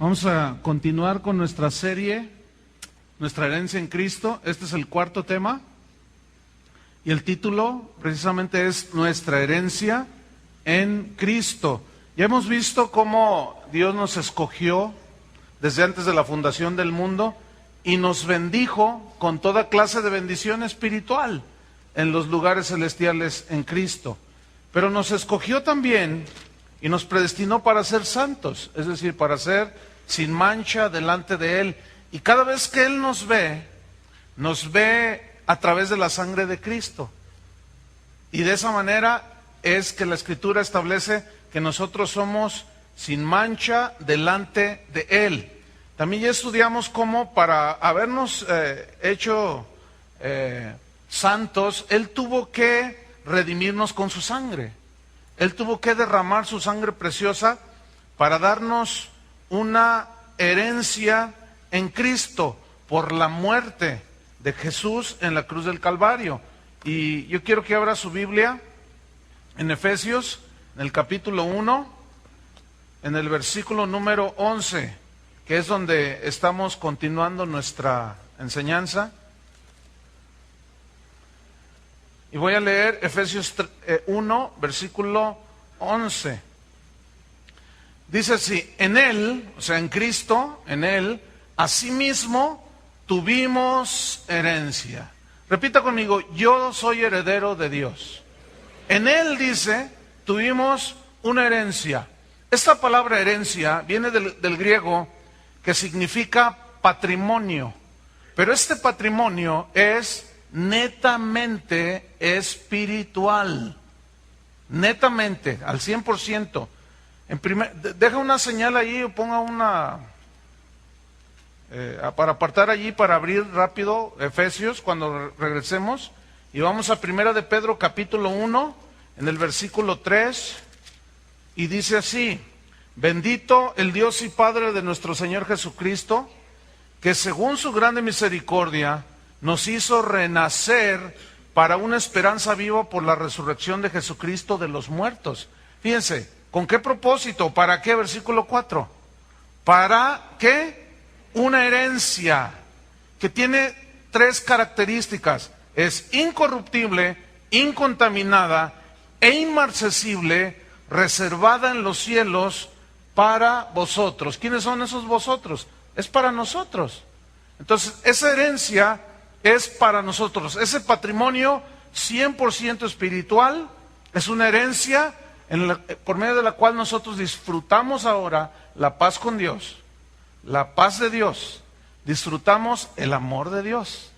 Vamos a continuar con nuestra serie, Nuestra herencia en Cristo. Este es el cuarto tema y el título precisamente es Nuestra herencia en Cristo. Ya hemos visto cómo Dios nos escogió desde antes de la fundación del mundo y nos bendijo con toda clase de bendición espiritual en los lugares celestiales en Cristo. Pero nos escogió también y nos predestinó para ser santos, es decir, para ser sin mancha delante de Él. Y cada vez que Él nos ve a través de la sangre de Cristo. Y de esa manera es que la Escritura establece que nosotros somos sin mancha delante de Él. También ya estudiamos cómo para habernos hecho santos, Él tuvo que redimirnos con su sangre. Él tuvo que derramar su sangre preciosa para darnos una herencia en Cristo por la muerte de Jesús en la cruz del Calvario. Y yo quiero que abra su Biblia en Efesios, en el capítulo 1, en el versículo número 11, que es donde estamos continuando nuestra enseñanza. Y voy a leer Efesios 1, versículo 11. Dice así: en Él, o sea, en Cristo, en Él, asimismo tuvimos herencia. Repita conmigo: yo soy heredero de Dios. En Él, dice, tuvimos una herencia. Esta palabra herencia viene del griego, que significa patrimonio. Pero este patrimonio es netamente espiritual. Netamente, al 100%. Deja una señal ahí o ponga una para apartar allí, para abrir rápido Efesios cuando regresemos. Y vamos a 1 de Pedro capítulo 1, en el versículo 3, y dice así: bendito el Dios y Padre de nuestro Señor Jesucristo, que según su grande misericordia nos hizo renacer para una esperanza viva por la resurrección de Jesucristo de los muertos. Fíjense, ¿con qué propósito? ¿Para qué? Versículo 4. ¿Para qué? Una herencia que tiene tres características. Es incorruptible, incontaminada e inmarcesible, reservada en los cielos para vosotros. ¿Quiénes son esos vosotros? Es para nosotros. Entonces, esa herencia es para nosotros. Ese patrimonio 100% espiritual es una herencia por medio de la cual nosotros disfrutamos ahora la paz con Dios, la paz de Dios, disfrutamos el amor de Dios.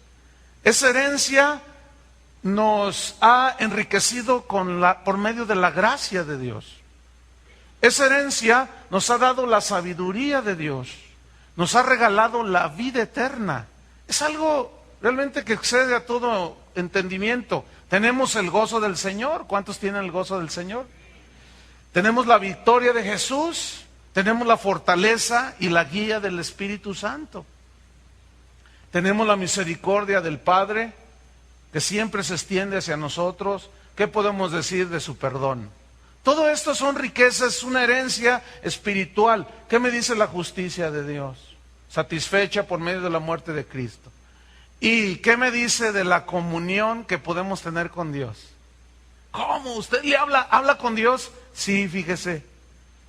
Esa herencia nos ha enriquecido por medio de la gracia de Dios. Esa herencia nos ha dado la sabiduría de Dios, nos ha regalado la vida eterna. Es algo realmente que excede a todo entendimiento. Tenemos el gozo del Señor. ¿Cuántos tienen el gozo del Señor? Tenemos la victoria de Jesús, tenemos la fortaleza y la guía del Espíritu Santo. Tenemos la misericordia del Padre, que siempre se extiende hacia nosotros. ¿Qué podemos decir de su perdón? Todo esto son riquezas, una herencia espiritual. ¿Qué me dice la justicia de Dios? Satisfecha por medio de la muerte de Cristo. ¿Y qué me dice de la comunión que podemos tener con Dios? ¿Cómo? ¿Usted le habla con Dios? Sí, fíjese,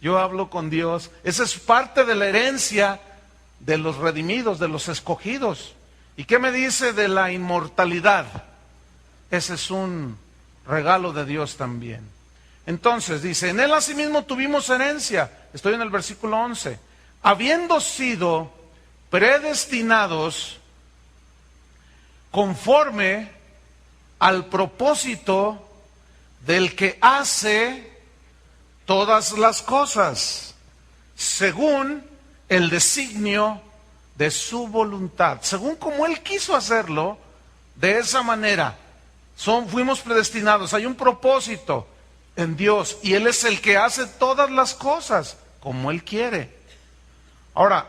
yo hablo con Dios. Esa es parte de la herencia de los redimidos, de los escogidos. ¿Y qué me dice de la inmortalidad? Ese es un regalo de Dios también. Entonces dice, en Él asimismo tuvimos herencia. Estoy en el versículo 11. Habiendo sido predestinados conforme al propósito del que hace todas las cosas, según el designio de su voluntad, según como Él quiso hacerlo, de esa manera. Fuimos predestinados, hay un propósito en Dios, y Él es el que hace todas las cosas como Él quiere. Ahora,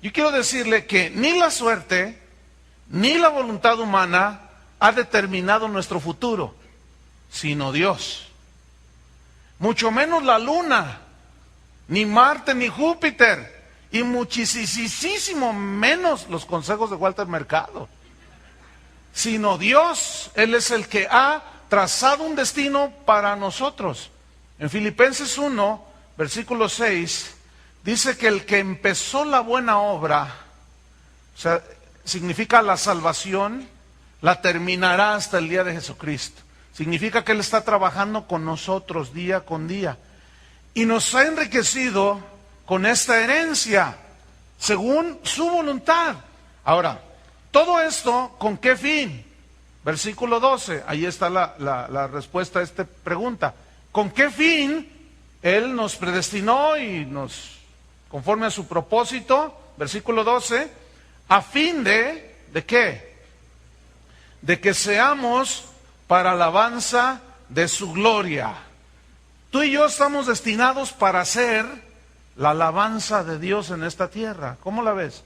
yo quiero decirle que ni la suerte, ni la voluntad humana ha determinado nuestro futuro, sino Dios. Mucho menos la luna, ni Marte, ni Júpiter. y muchísimo menos los consejos de Walter Mercado, sino Dios. Él es el que ha trazado un destino para nosotros. En Filipenses 1, versículo 6, dice que el que empezó la buena obra, o sea, significa la salvación, la terminará hasta el día de Jesucristo. Significa que Él está trabajando con nosotros día con día. Y nos ha enriquecido con esta herencia, según su voluntad. Ahora, todo esto, ¿con qué fin? Versículo 12, ahí está la respuesta a esta pregunta. ¿Con qué fin Él nos predestinó y nos, conforme a su propósito? Versículo 12, a fin ¿de qué? De que seamos para alabanza de su gloria. Tú y yo estamos destinados para ser la alabanza de Dios en esta tierra. ¿Cómo la ves?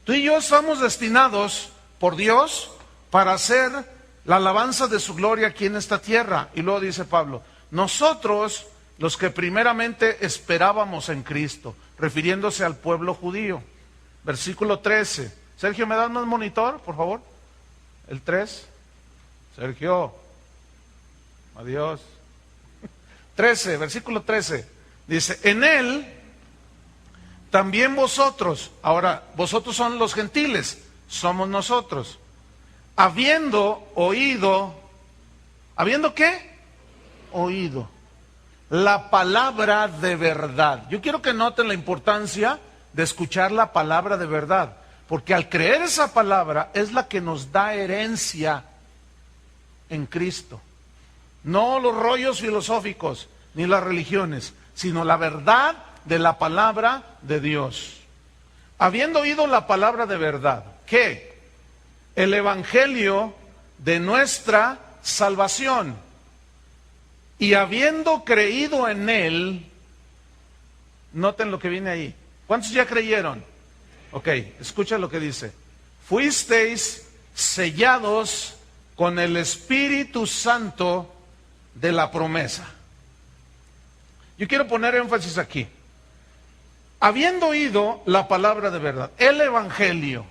Tú y yo estamos destinados por Dios para hacer la alabanza de su gloria aquí en esta tierra. Y luego dice Pablo, nosotros los que primeramente esperábamos en Cristo, refiriéndose al pueblo judío. Versículo 13. Sergio, ¿me das más monitor, por favor? El 3. Sergio, adiós. 13, versículo 13. Dice, en Él también vosotros, ahora, vosotros son los gentiles, somos nosotros, habiendo oído, ¿habiendo qué? Oído la palabra de verdad. Yo quiero que noten la importancia de escuchar la palabra de verdad, porque al creer esa palabra es la que nos da herencia en Cristo. No los rollos filosóficos ni las religiones, sino la verdad de la palabra de Dios. Habiendo oído la palabra de verdad, ¿qué? El evangelio de nuestra salvación, y habiendo creído en él, noten lo que viene ahí. ¿Cuántos ya creyeron? Ok, escucha lo que dice. Fuisteis sellados con el Espíritu Santo de la promesa. Yo quiero poner énfasis aquí. Habiendo oído la palabra de verdad, el evangelio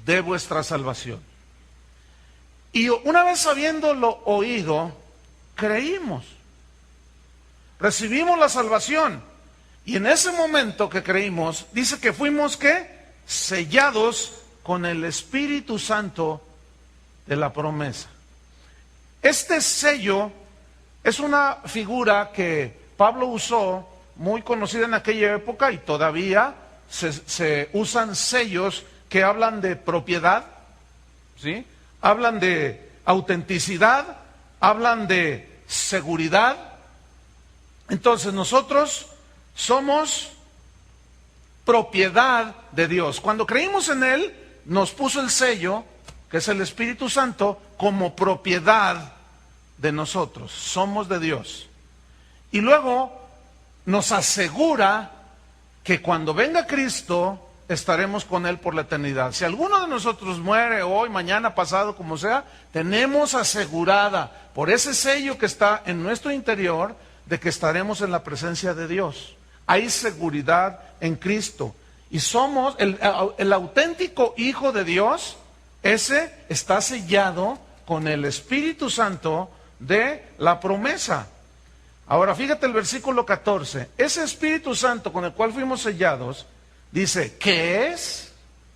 de vuestra salvación, y una vez habiéndolo oído, creímos, recibimos la salvación, y en ese momento que creímos, dice que fuimos ¿qué? Sellados con el Espíritu Santo de la promesa. Este sello es una figura que Pablo usó, muy conocida en aquella época, y todavía se usan sellos que hablan de propiedad, ¿sí? Hablan de autenticidad, hablan de seguridad. Entonces nosotros somos propiedad de Dios. Cuando creímos en Él, nos puso el sello, que es el Espíritu Santo, como propiedad de nosotros. Somos de Dios. Y luego nos asegura que cuando venga Cristo, estaremos con Él por la eternidad. Si alguno de nosotros muere hoy, mañana, pasado, como sea, tenemos asegurada por ese sello que está en nuestro interior de que estaremos en la presencia de Dios. Hay seguridad en Cristo. Y somos el auténtico Hijo de Dios, ese está sellado con el Espíritu Santo de la promesa. Ahora fíjate el versículo 14. Ese Espíritu Santo con el cual fuimos sellados, dice, ¿qué es?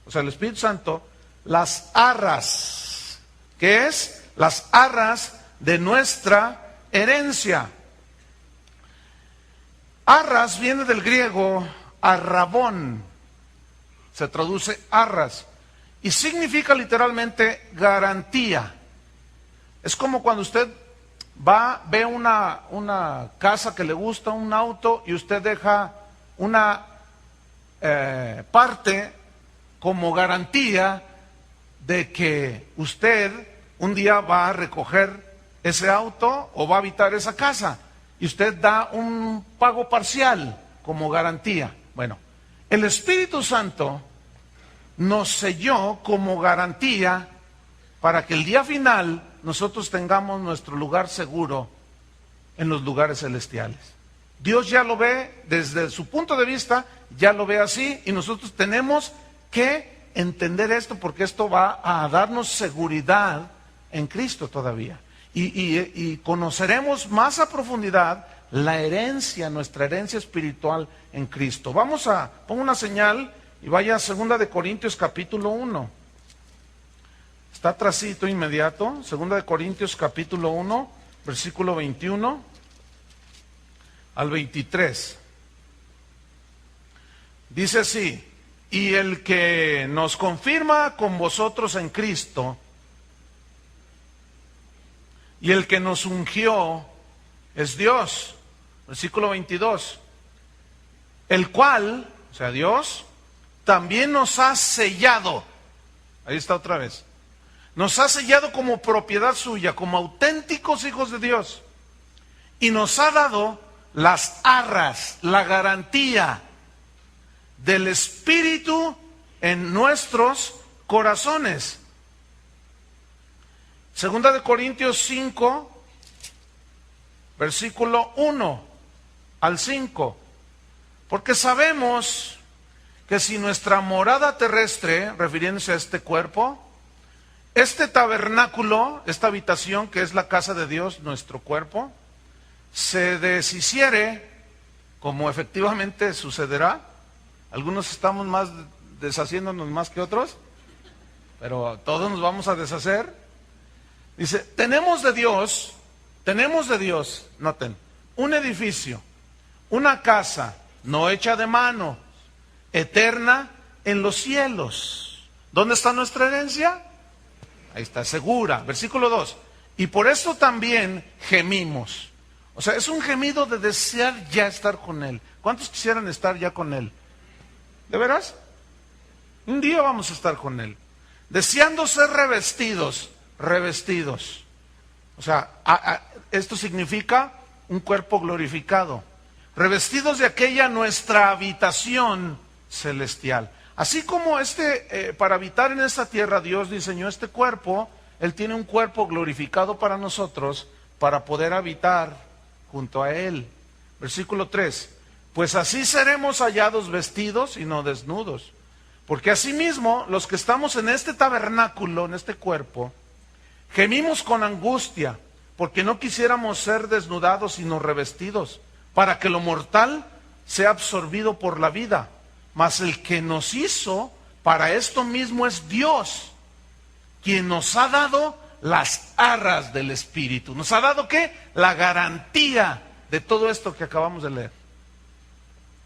O sea, el Espíritu Santo, las arras. ¿Qué es? Las arras de nuestra herencia. Arras viene del griego arrabón. Se traduce arras. Y significa literalmente garantía. Es como cuando usted ve una casa que le gusta, un auto, y usted deja una parte como garantía de que usted un día va a recoger ese auto o va a habitar esa casa, y usted da un pago parcial como garantía. Bueno, el Espíritu Santo nos selló como garantía para que el día final nosotros tengamos nuestro lugar seguro en los lugares celestiales. Dios ya lo ve desde su punto de vista, ya lo ve así, y nosotros tenemos que entender esto, porque esto va a darnos seguridad en Cristo todavía. Y conoceremos más a profundidad la herencia, nuestra herencia espiritual en Cristo. Pongo una señal y vaya a 2 de Corintios capítulo 1. Está atrasito inmediato, 2 de Corintios capítulo 1, versículo 21 al 23. Dice así: y el que nos confirma con vosotros en Cristo, y el que nos ungió es Dios. Versículo 22. El cual, o sea, Dios, también nos ha sellado. Ahí está otra vez. Nos ha sellado como propiedad suya, como auténticos hijos de Dios. Y nos ha dado las arras, la garantía del Espíritu en nuestros corazones. 2 de Corintios 5, versículo 1 al 5. Porque sabemos que si nuestra morada terrestre, refiriéndose a este cuerpo, este tabernáculo, esta habitación que es la casa de Dios, nuestro cuerpo, se deshiciere, como efectivamente sucederá. Algunos estamos más deshaciéndonos más que otros, pero todos nos vamos a deshacer. Dice, tenemos de Dios, noten, un edificio, una casa no hecha de mano, eterna en los cielos. ¿Dónde está nuestra herencia? Ahí está, segura. Versículo 2. Y por eso también gemimos. O sea, es un gemido de desear ya estar con Él. ¿Cuántos quisieran estar ya con Él? ¿De veras? Un día vamos a estar con Él. Deseando ser revestidos. O sea, esto significa un cuerpo glorificado. Revestidos de aquella nuestra habitación celestial. Así como para habitar en esta tierra Dios diseñó este cuerpo, Él tiene un cuerpo glorificado para nosotros, para poder habitar junto a Él. Versículo 3. Pues así seremos hallados vestidos y no desnudos. Porque asimismo, los que estamos en este tabernáculo, en este cuerpo, gemimos con angustia, porque no quisiéramos ser desnudados sino revestidos, para que lo mortal sea absorbido por la vida. Mas el que nos hizo para esto mismo es Dios, quien nos ha dado las arras del Espíritu. ¿Nos ha dado qué? La garantía de todo esto que acabamos de leer.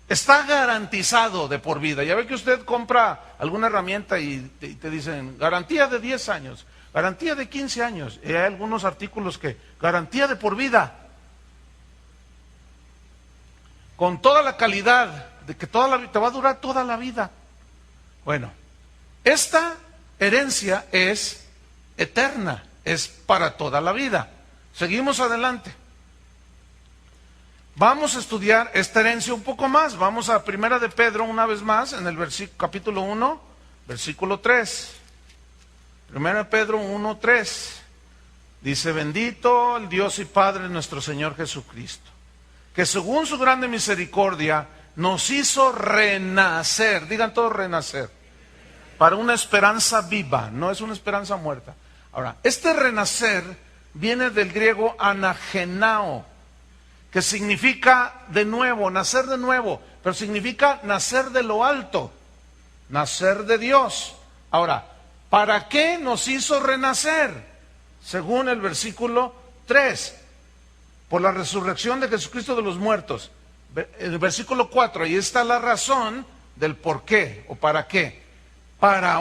Está garantizado de por vida. Ya ve que usted compra alguna herramienta y te dicen garantía de 10 años, garantía de 15 años. Y hay algunos artículos que garantía de por vida. Con toda la calidad, de que te va a durar toda la vida. Bueno, esta herencia es eterna, es para toda la vida. Seguimos adelante. Vamos a estudiar esta herencia un poco más. Vamos a 1 de Pedro una vez más, en el capítulo 1, versículo 3. 1 de Pedro 1, 3. Dice, bendito el Dios y Padre de nuestro Señor Jesucristo, que según su grande misericordia nos hizo renacer, digan todos renacer, para una esperanza viva, no es una esperanza muerta. Ahora, este renacer viene del griego anagenao, que significa de nuevo, nacer de nuevo, pero significa nacer de lo alto, nacer de Dios. Ahora, ¿para qué nos hizo renacer? Según el versículo 3, por la resurrección de Jesucristo de los muertos. El versículo 4, ahí está la razón del por qué o para qué. Para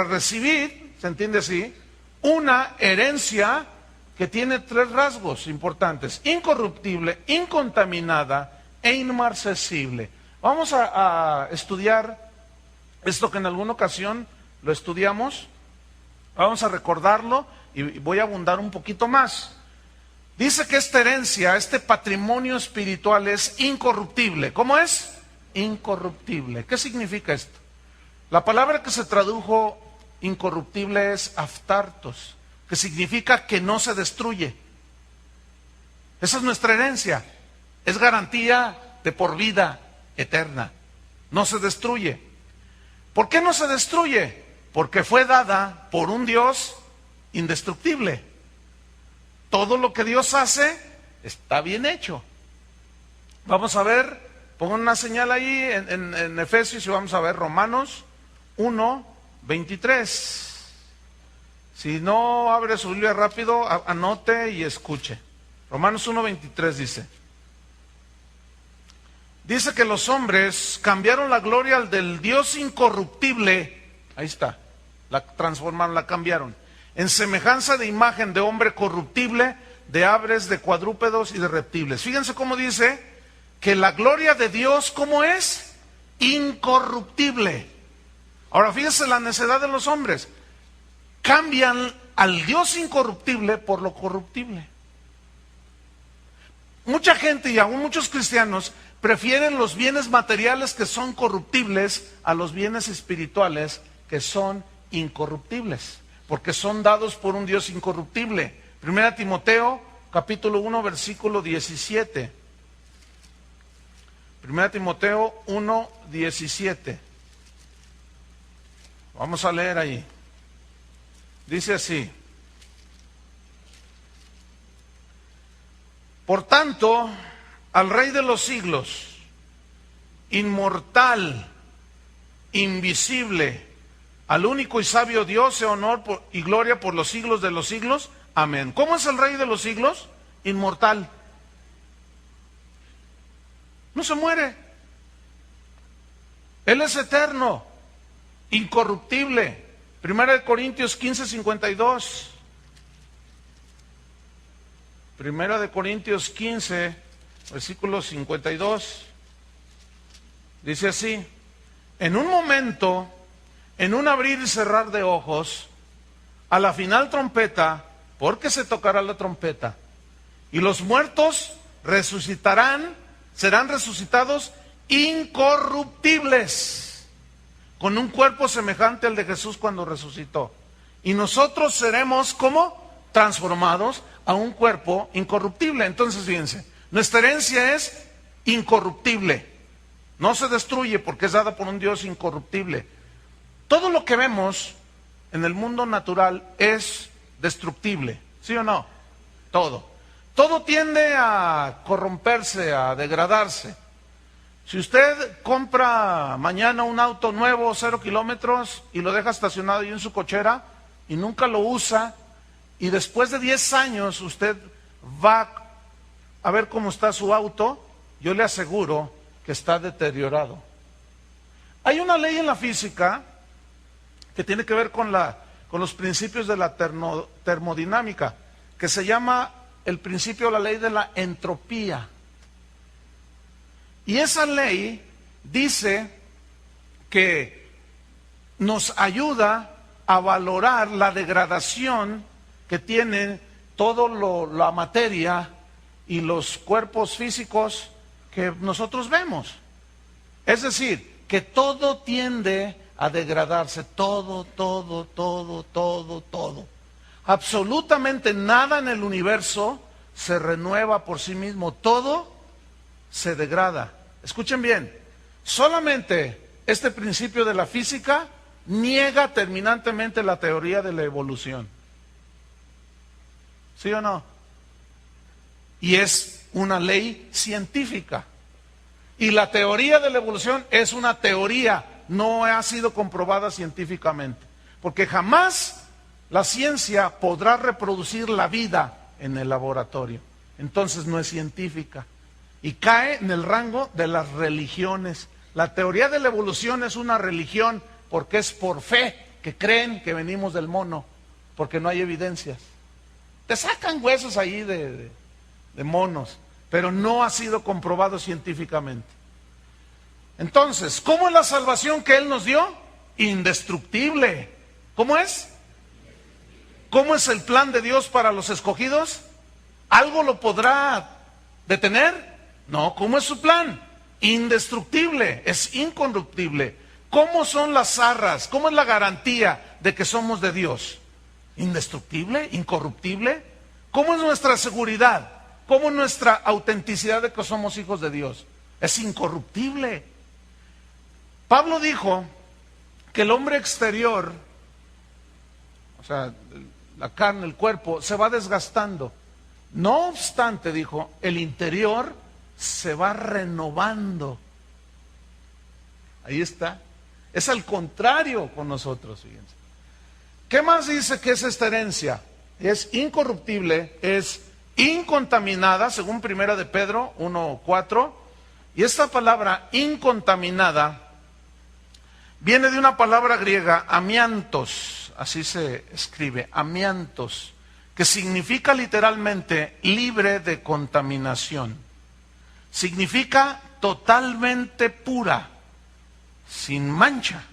recibir, se entiende así, una herencia que tiene 3 rasgos importantes: incorruptible, incontaminada e inmarcesible. Vamos a estudiar esto que en alguna ocasión lo estudiamos. Vamos a recordarlo y voy a abundar un poquito más. Dice que esta herencia, este patrimonio espiritual es incorruptible. ¿Cómo es? Incorruptible. ¿Qué significa esto? La palabra que se tradujo incorruptible es aftartos, que significa que no se destruye. Esa es nuestra herencia. Es garantía de por vida eterna. no se destruye. ¿Por qué no se destruye? Porque fue dada por un Dios indestructible. Todo lo que Dios hace está bien hecho. Vamos a ver, pongan una señal ahí en Efesios y vamos a ver Romanos 1:23. Si no abre su Biblia rápido, anote y escuche. Romanos 1:23 dice que los hombres cambiaron la gloria del Dios incorruptible. Ahí está, la transformaron, la cambiaron. En semejanza de imagen de hombre corruptible, de aves, de cuadrúpedos y de reptiles. Fíjense cómo dice que la gloria de Dios, ¿cómo es? Incorruptible. Ahora fíjense la necedad de los hombres. Cambian al Dios incorruptible por lo corruptible. Mucha gente y aún muchos cristianos prefieren los bienes materiales que son corruptibles a los bienes espirituales que son incorruptibles, porque son dados por un Dios incorruptible. 1 Timoteo capítulo 1 versículo 17. 1 Timoteo 1:17. Vamos a leer ahí. Dice así: por tanto, al Rey de los siglos, inmortal, invisible, al único y sabio Dios, sea honor y gloria por los siglos de los siglos. Amén. ¿Cómo es el Rey de los siglos? Inmortal. No se muere. Él es eterno, incorruptible. 1 Corintios 15:52. 1 Corintios 15, versículo 52. Dice así: en un momento, en un abrir y cerrar de ojos, a la final trompeta, porque se tocará la trompeta, y los muertos resucitarán, serán resucitados incorruptibles, con un cuerpo semejante al de Jesús cuando resucitó. Y nosotros seremos, ¿cómo? Transformados a un cuerpo incorruptible. Entonces, fíjense, nuestra herencia es incorruptible. No se destruye porque es dada por un Dios incorruptible. Todo lo que vemos en el mundo natural es destructible, ¿sí o no? Todo. Todo tiende a corromperse, a degradarse. Si usted compra mañana un auto nuevo, 0 kilómetros, y lo deja estacionado ahí en su cochera, y nunca lo usa, y después de 10 años usted va a ver cómo está su auto, yo le aseguro que está deteriorado. Hay una ley en la física que tiene que ver con los principios de la termodinámica, que se llama el principio, la ley de la entropía. Y esa ley dice que nos ayuda a valorar la degradación que tiene toda la materia y los cuerpos físicos que nosotros vemos. Es decir, que todo tiende a degradarse, todo. Absolutamente nada en el universo se renueva por sí mismo, todo se degrada. Escuchen bien, solamente este principio de la física niega terminantemente la teoría de la evolución. ¿Sí o no? Y es una ley científica. Y la teoría de la evolución es una teoría, no ha sido comprobada científicamente. Porque jamás la ciencia podrá reproducir la vida en el laboratorio. Entonces no es científica. Y cae en el rango de las religiones. La teoría de la evolución es una religión porque es por fe que creen que venimos del mono, porque no hay evidencias. Te sacan huesos ahí de monos, pero no ha sido comprobado científicamente. Entonces, ¿cómo es la salvación que Él nos dio? Indestructible. ¿Cómo es? ¿Cómo es el plan de Dios para los escogidos? ¿Algo lo podrá detener? No, ¿cómo es su plan? Indestructible, es incorruptible. ¿Cómo son las arras? ¿Cómo es la garantía de que somos de Dios? Indestructible, incorruptible. ¿Cómo es nuestra seguridad? ¿Cómo es nuestra autenticidad de que somos hijos de Dios? Es incorruptible. Pablo dijo que el hombre exterior, o sea, la carne, el cuerpo, se va desgastando. No obstante, dijo, el interior se va renovando. Ahí está. Es al contrario con nosotros, fíjense. ¿Qué más dice que es esta herencia? Es incorruptible, es incontaminada, según primera de Pedro 1:4. Y esta palabra incontaminada viene de una palabra griega, amiantos, así se escribe, amiantos, que significa literalmente libre de contaminación. Significa totalmente pura, sin mancha.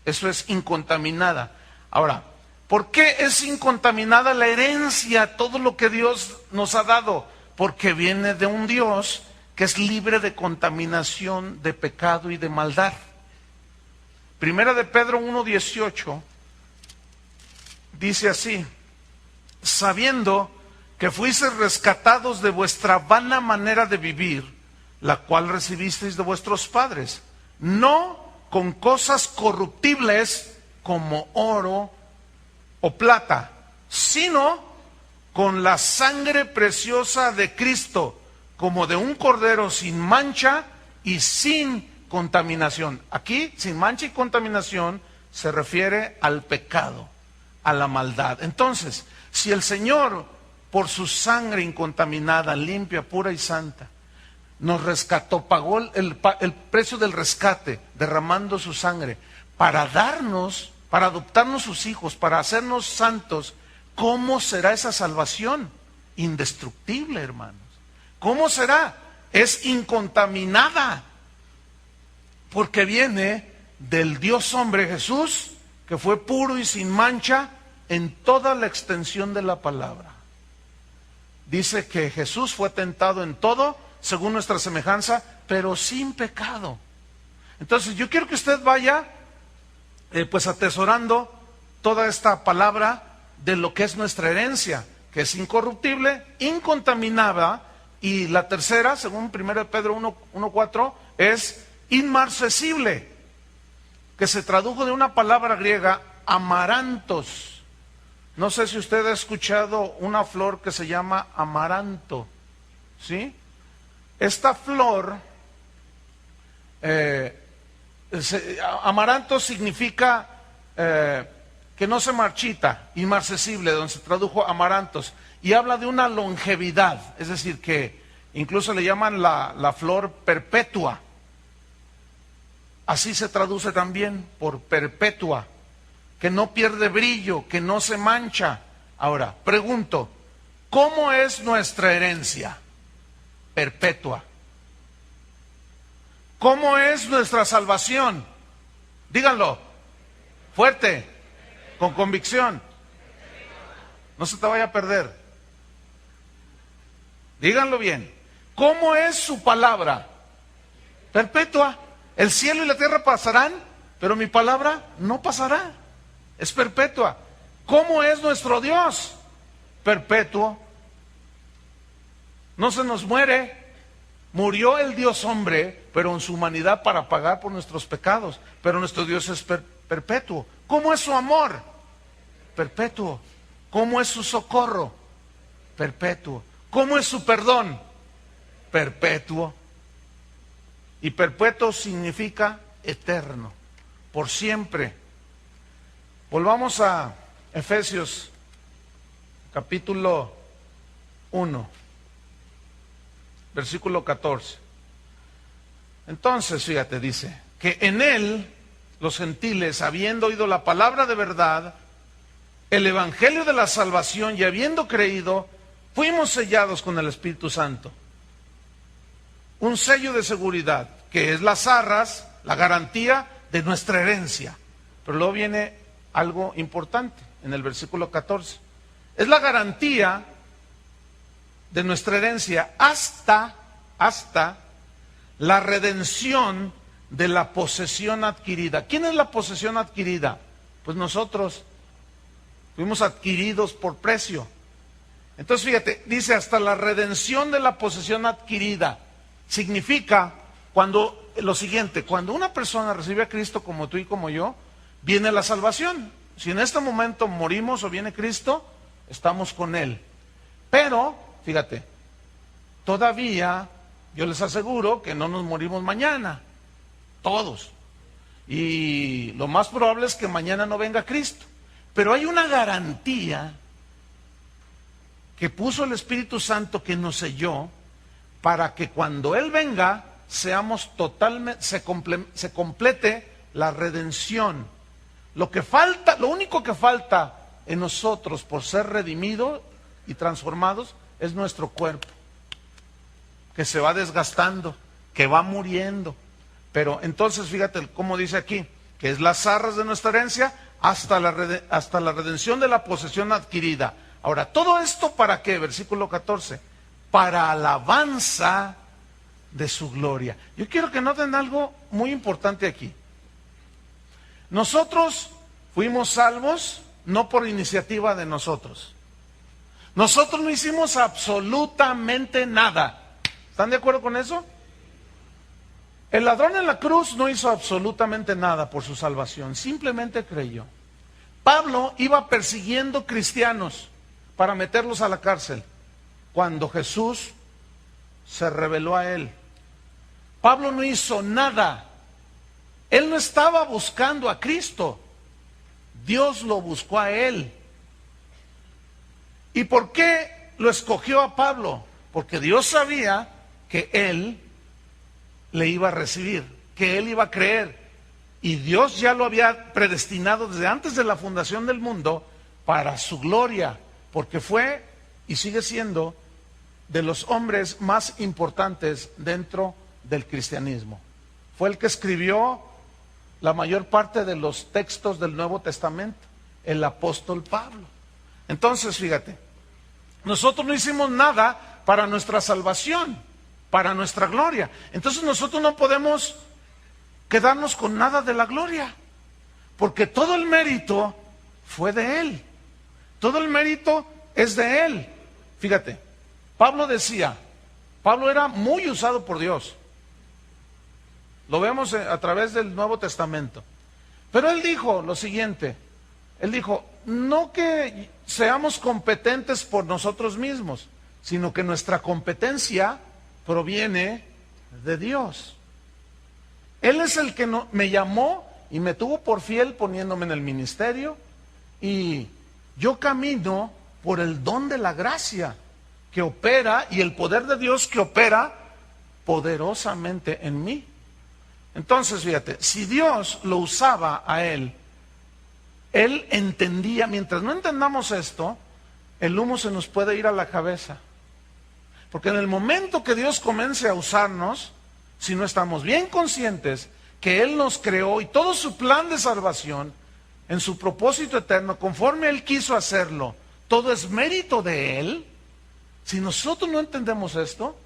Eso es incontaminada. Ahora, ¿por qué es incontaminada la herencia, todo lo que Dios nos ha dado? Porque viene de un Dios que es libre de contaminación, de pecado y de maldad. Primera de Pedro 1:18 dice así: sabiendo que fuisteis rescatados de vuestra vana manera de vivir, la cual recibisteis de vuestros padres, no con cosas corruptibles como oro o plata, sino con la sangre preciosa de Cristo, como de un cordero sin mancha y sin contaminación. Aquí, sin mancha y contaminación, se refiere al pecado, a la maldad. Entonces, si el Señor, por su sangre incontaminada, limpia, pura y santa, nos rescató, pagó el precio del rescate, derramando su sangre, para darnos, para adoptarnos sus hijos, para hacernos santos, ¿cómo será esa salvación? Indestructible, hermanos. ¿Cómo será? Es incontaminada, porque viene del Dios hombre Jesús, que fue puro y sin mancha en toda la extensión de la palabra. Dice que Jesús fue tentado en todo, según nuestra semejanza, pero sin pecado. Entonces yo quiero que usted vaya pues atesorando toda esta palabra de lo que es nuestra herencia, que es incorruptible, incontaminada, y la tercera, según 1 Pedro 1:4, es inmarcesible, que se tradujo de una palabra griega, amarantos. No sé si usted ha escuchado una flor que se llama amaranto, ¿sí? Esta flor, amaranto significa que no se marchita, inmarcesible, donde se tradujo amarantos, y habla de una longevidad, es decir, que incluso le llaman la flor perpetua. Así se traduce también por perpetua, que no pierde brillo, que no se mancha. Ahora, pregunto, ¿cómo es nuestra herencia? Perpetua. ¿Cómo es nuestra salvación? Díganlo, fuerte, con convicción. No se te vaya a perder. Díganlo bien. ¿Cómo es su palabra? Perpetua. El cielo y la tierra pasarán, pero mi palabra no pasará. Es perpetua. ¿Cómo es nuestro Dios? Perpetuo. No se nos muere. Murió el Dios hombre, pero en su humanidad para pagar por nuestros pecados. Pero nuestro Dios es perpetuo. ¿Cómo es su amor? Perpetuo. ¿Cómo es su socorro? Perpetuo. ¿Cómo es su perdón? Perpetuo. Y perpetuo significa eterno, por siempre. Volvamos a Efesios capítulo 1, versículo 14. Entonces, fíjate, dice, que en él los gentiles, habiendo oído la palabra de verdad, el evangelio de la salvación, y habiendo creído, fuimos sellados con el Espíritu Santo. Un sello de seguridad, que es las arras, la garantía de nuestra herencia. Pero luego viene algo importante en el versículo 14. Es la garantía de nuestra herencia hasta la redención de la posesión adquirida. ¿Quién es la posesión adquirida? Pues nosotros fuimos adquiridos por precio. Entonces fíjate, dice hasta la redención de la posesión adquirida. Significa cuando lo siguiente, cuando una persona recibe a Cristo como tú y como yo, viene la salvación. Si en este momento morimos o viene Cristo, estamos con Él. Pero, fíjate, todavía yo les aseguro que no nos morimos mañana, todos. Y lo más probable es que mañana no venga Cristo. Pero hay una garantía que puso el Espíritu Santo, que nos selló, para que cuando Él venga, seamos totalmente, se complete la redención. Lo que falta, lo único que falta en nosotros por ser redimidos y transformados es nuestro cuerpo, que se va desgastando, que va muriendo. Pero entonces fíjate cómo dice aquí, que es las arras de nuestra herencia hasta la redención de la posesión adquirida. Ahora, ¿todo esto para qué? Versículo 14. Para alabanza de su gloria. Yo quiero que noten algo muy importante aquí. Nosotros fuimos salvos no por iniciativa de nosotros. Nosotros no hicimos absolutamente nada. ¿Están de acuerdo con eso? El ladrón en la cruz no hizo absolutamente nada por su salvación, simplemente creyó. Pablo iba persiguiendo cristianos para meterlos a la cárcel, cuando Jesús se reveló a él. Pablo no hizo nada. Él no estaba buscando a Cristo. Dios lo buscó a él. ¿Y por qué lo escogió a Pablo? Porque Dios sabía que él le iba a recibir, que él iba a creer. Y Dios ya lo había predestinado desde antes de la fundación del mundo para su gloria, porque fue y sigue siendo de los hombres más importantes dentro del cristianismo. Fue el que escribió la mayor parte de los textos del Nuevo Testamento, el apóstol Pablo. Entonces, fíjate, nosotros no hicimos nada para nuestra salvación, para nuestra gloria. Entonces nosotros no podemos quedarnos con nada de la gloria, porque todo el mérito fue de Él. Todo el mérito es de Él. Fíjate, Pablo decía, Pablo era muy usado por Dios. Lo vemos a través del Nuevo Testamento. Pero él dijo lo siguiente, él dijo, no que seamos competentes por nosotros mismos, sino que nuestra competencia proviene de Dios. Él es el que me llamó y me tuvo por fiel poniéndome en el ministerio, y yo camino por el don de la gracia que opera y el poder de Dios que opera poderosamente en mí. Entonces, fíjate, si Dios lo usaba a él entendía. Mientras no entendamos esto, el humo se nos puede ir a la cabeza. Porque en el momento que Dios comience a usarnos, si no estamos bien conscientes que Él nos creó y todo su plan de salvación, en su propósito eterno, conforme Él quiso hacerlo, todo es mérito de Él. Si nosotros no entendemos esto,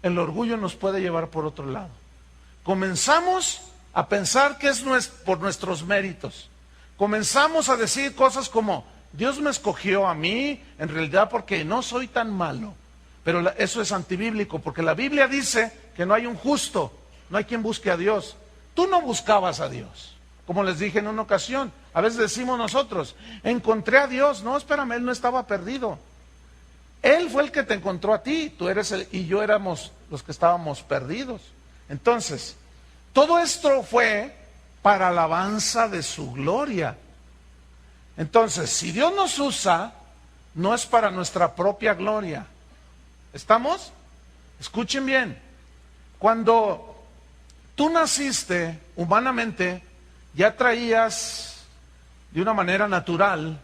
el orgullo nos puede llevar por otro lado. Comenzamos a pensar que es por nuestros méritos. Comenzamos a decir cosas como, Dios me escogió a mí, en realidad porque no soy tan malo. Pero eso es antibíblico, porque la Biblia dice que no hay un justo, no hay quien busque a Dios. Tú no buscabas a Dios, como les dije en una ocasión. A veces decimos nosotros, encontré a Dios. No, espérame, Él no estaba perdido. Él fue el que te encontró a ti, tú eres y yo éramos los que estábamos perdidos. Entonces, todo esto fue para alabanza de su gloria. Entonces, si Dios nos usa, no es para nuestra propia gloria. ¿Estamos? Escuchen bien. Cuando tú naciste humanamente, ya traías de una manera natural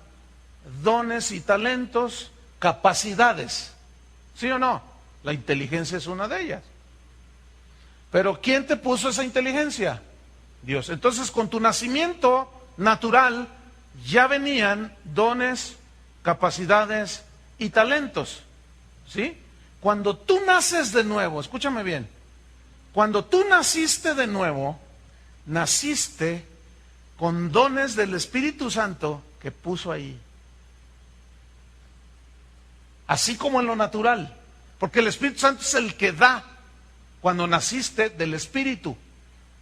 dones y talentos, capacidades. ¿Sí o no? La inteligencia es una de ellas. Pero ¿quién te puso esa inteligencia? Dios. Entonces, con tu nacimiento natural ya venían dones, capacidades y talentos. ¿Sí? Cuando tú naces de nuevo, escúchame bien, cuando tú naciste de nuevo, naciste con dones del Espíritu Santo que puso ahí. Así como en lo natural, porque el Espíritu Santo es el que da cuando naciste del Espíritu.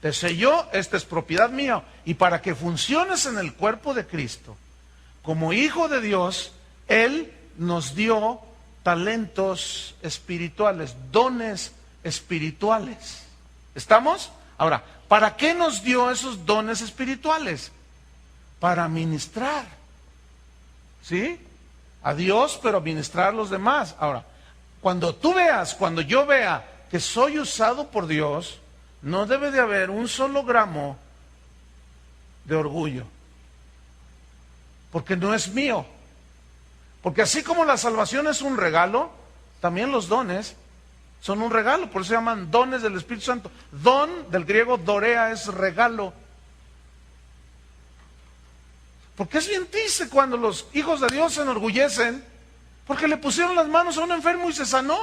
te selló, esta es propiedad mía. Y para que funciones en el cuerpo de Cristo, como hijo de Dios, Él nos dio talentos espirituales, dones espirituales. ¿Estamos? Ahora, ¿para qué nos dio esos dones espirituales? Para ministrar, ¿sí? A Dios, pero ministrar a los demás. Ahora, cuando yo vea que soy usado por Dios, no debe de haber un solo gramo de orgullo, porque no es mío. Porque así como la salvación es un regalo, también los dones son un regalo, por eso se llaman dones del Espíritu Santo. Don, del griego dorea, es regalo. Porque es bien triste cuando los hijos de Dios se enorgullecen porque le pusieron las manos a un enfermo y se sanó.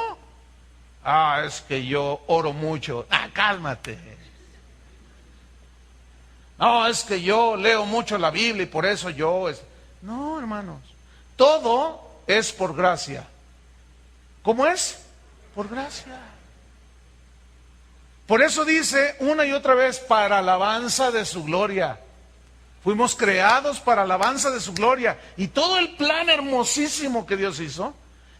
Ah, es que yo oro mucho. Ah, cálmate. No, es que yo leo mucho la Biblia y por eso No, hermanos. Todo es por gracia. ¿Cómo es? Por gracia. Por eso dice una y otra vez, para alabanza de su gloria. Fuimos creados para alabanza de su gloria. Y todo el plan hermosísimo que Dios hizo